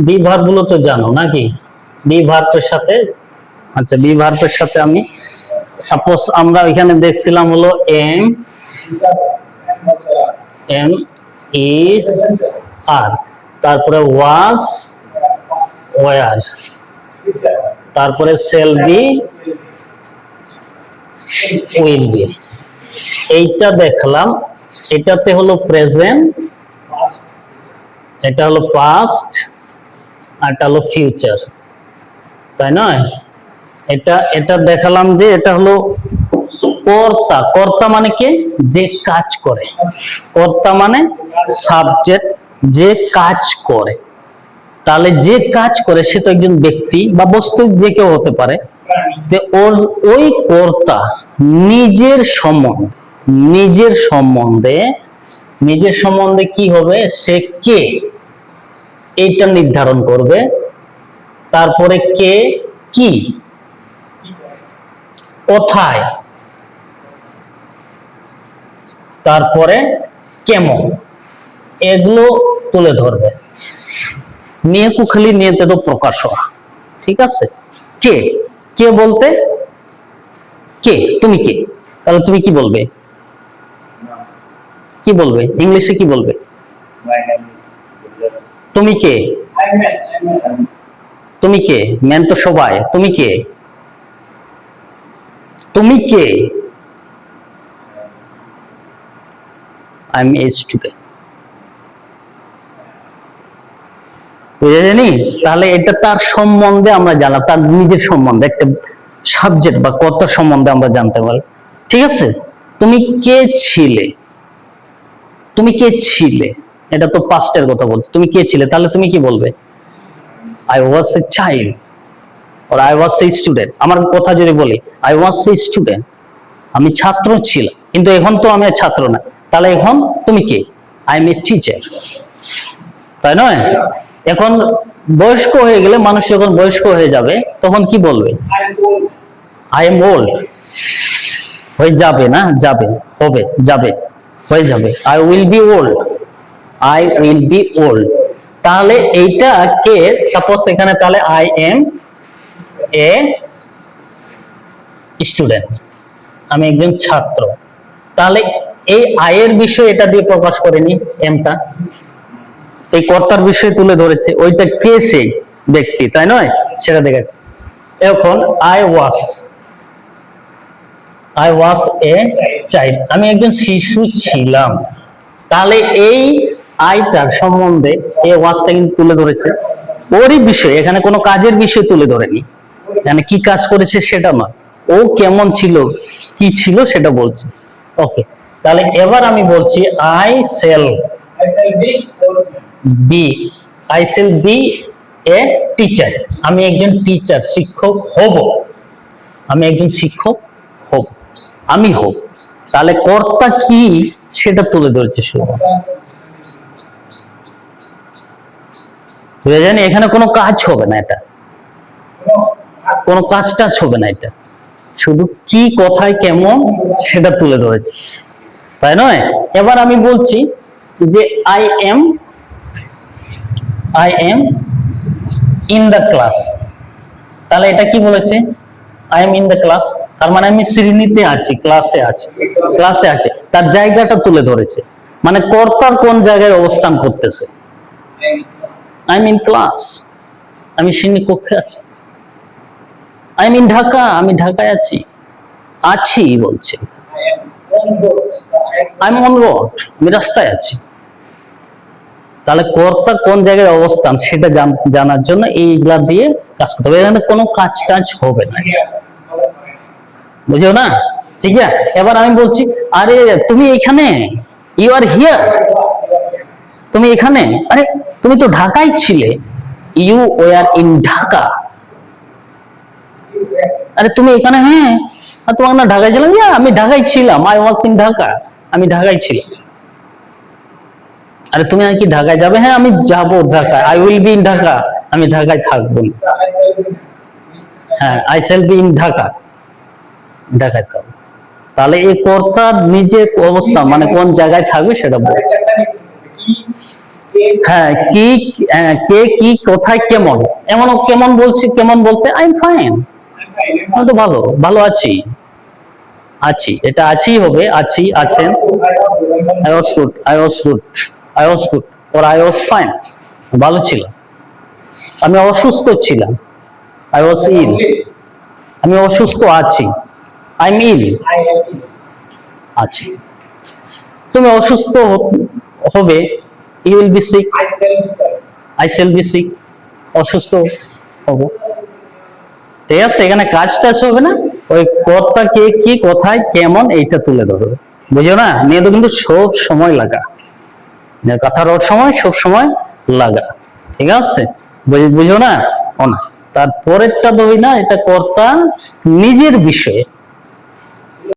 Be verb গুলো তো জানো নাকি? বি ভার্বের সাথে, আচ্ছা বি ভার্বের সাথে আমি সাপোজ আমরা এখানে দেখছিলাম হলো এম এম ইজ আর, তারপরে ওয়াজ ওয়ার, তারপরে সেল বি উইল বি। এইটা দেখলাম, এটাতে হলো প্রেজেন্ট, এটা হলো পাস্ট, আর এটা হলো ফিউচার, তাই নয়? এটা এটা দেখালাম যে এটা হলো কর্তা। কর্তা মানে কে? যে কাজ করে। কর্তা মানে সাবজেক্ট, যে কাজ করে। তাহলে যে কাজ করে সে তো একজন ব্যক্তি বা বস্তু, যে কেউ হতে পারে। ওর ওই কর্তা নিজের সম্বন্ধে, নিজের সম্বন্ধে নিজের সম্বন্ধে কি হবে, সে কে এইটা নির্ধারণ করবে। তারপরে কে, কি, কোথায়, তারপরে কেমন, এগুলো তুলে ধরবে। নিয়ে কুখালি নিয়েতে তো প্রকাশ হওয়া, ঠিক আছে? কে, কে বলতে কে, তুমি কে, তাহলে তুমি কি বলবে? কি বলবে ইংলিশে? কি বলবে? তুমি কে? তুমি কে? ম্যান তো সবাই। তুমি কে? তুমি কে? I am a student. বুঝেনি? তাহলে এটা তার সম্বন্ধে আমরা জানলাম, তার নিজের সম্বন্ধে, একটা সাবজেক্ট বা কর্তা সম্বন্ধে আমরা জানতে পারি, ঠিক আছে? তুমি কে ছিলে? তুমি কে ছিলে, এটা তো পাস্টের কথা বলছে। তুমি কে ছিলে, তাহলে তুমি কি বলবে? I was a child or I was a student। আমার কথা যদি বলি I was a student, আমি ছাত্র ছিলাম, কিন্তু এখন তো আমি ছাত্র না। তাহলে এখন তুমি কে? I am a teacher, তাই নয়? এখন বয়স্ক হয়ে গেলে, মানুষ যখন বয়স্ক হয়ে যাবে তখন কি বলবে? I am old। হয়ে যাবে না, যাবে, হবে, যাবে, হয়ে যাবে। I will be old, I will be old। তাহলে এইটা কে, সাপোজ এখানে তাহলে I am a স্টুডেন্ট, আমি একজন ছাত্র। তাহলে এই আয়ের বিষয় এটা দিয়ে প্রকাশ করেনি, এমটা এই কর্তার বিষয় তুলে ধরেছে। ওইটা কে? সেই ব্যক্তি, তাই নয়? সেটা দেখাচ্ছে। এখন আই ওয়াজ এ চাইল্ড, আমি একজন শিশু ছিলাম। তাহলে এই আইটার সম্বন্ধে এই ওয়াজটা কিন্তু তুলে ধরেছে ওরই বিষয়, এখানে কোনো কাজের বিষয় তুলে ধরেনি। মানে কি কাজ করেছে সেটা নয়, ও কেমন ছিল, কি ছিল সেটা বলছে। ওকে, তাহলে এবার আমি বলছি I shall be a teacher. আমি একজন টিচার, শিক্ষক হব। আমি একজন শিক্ষক হব, আমি হব। তাহলে কর্তা কি সেটা তুলে ধরছে শুধু। বুঝে জানি এখানে কোনো কাজ হবে না, এটা কোনো কাজ টাজ হবে না, এটা শুধু কি, কোথায়, কেমন সেটা তুলে ধরেছে, তাই নয়? এবার আমি বলছি যে I am in the class. তাহলে এটা কি বলেছে? I am in the class, তার মানে আমি শ্রেণীতে আছি, ক্লাসে আছি, ক্লাসে আছে। তার জায়গাটা তুলে ধরেছে, মানে কর্তার কোন জায়গায় অবস্থান করতেছে। আই এম ইন ক্লাস, আমি শ্রেণী কক্ষে আছি। আই এম ইন ঢাকা, আমি ঢাকায় আছি, আছি বলছে। আই এম অন রোড, আমি রাস্তায় আছি। তাহলে কর্তা কোন জায়গায় অবস্থান সেটা জানার জন্য এইগুলা দিয়ে কাজ করতে হবে। এখানে কোনো কাজ টাজ হবে না, বুঝো না? ঠিক আছে, এবার আমি বলছি আরে তুমি এখানে, ইউ আর হিয়ার, তুমি এখানে, আরে তুমি তো ঢাকায় ছিলে, ইউ ওয়ার ইন ঢাকা। আরে তুমি এখানে, হ্যাঁ তোমার না ঢাকায় ছিলাম, আমি ঢাকায় ছিলাম, আই ওয়াজ ইন ঢাকা, আমি ঢাকায় ছিলাম। আরে তুমি কি ঢাকায় যাবে? হ্যাঁ আমি যাবো ঢাকায়, I will be in Dhaka, আমি ঢাকায় থাকবো। হ্যাঁ I shall be in Dhaka, ঢাকায় থাকবো। তাহলে এই কর্তার নিজের অবস্থা, মানে কোন জায়গায় থাকবে সেটা বলছে। হ্যাঁ কি, কে কি কোথায় কেমন, এমনও কেমন বলছি, কেমন বলতে আই এম ফাইন, আমি তো ভালো, ভালো আছি, আছি এটা আছি হবে, আছি আছেন, I was good, I was good, I was good or I was fine, ভালো ছিল, আমি অসুস্থ ছিলাম, আই ওয়াজ ইল, আমি অসুস্থ আছি, আই এম ইল, আছি, তুমি অসুস্থ হবে, you will be sick, I shall be sick, অসুস্থ হব, ঠিক আছে, এখানে কাজ টাজ হবে না, ওই কর্তা কে কি কোথায় কেমন এইটা তুলে ধরবে, বুঝো না, নিয়ে তো কিন্তু সব সময় লাগা, কথার সময় সব সময় লাগা, ঠিক আছে, বুঝো না, ও না, তারপরেরটা বই না, এটা কর্তা নিজের বিষয়ে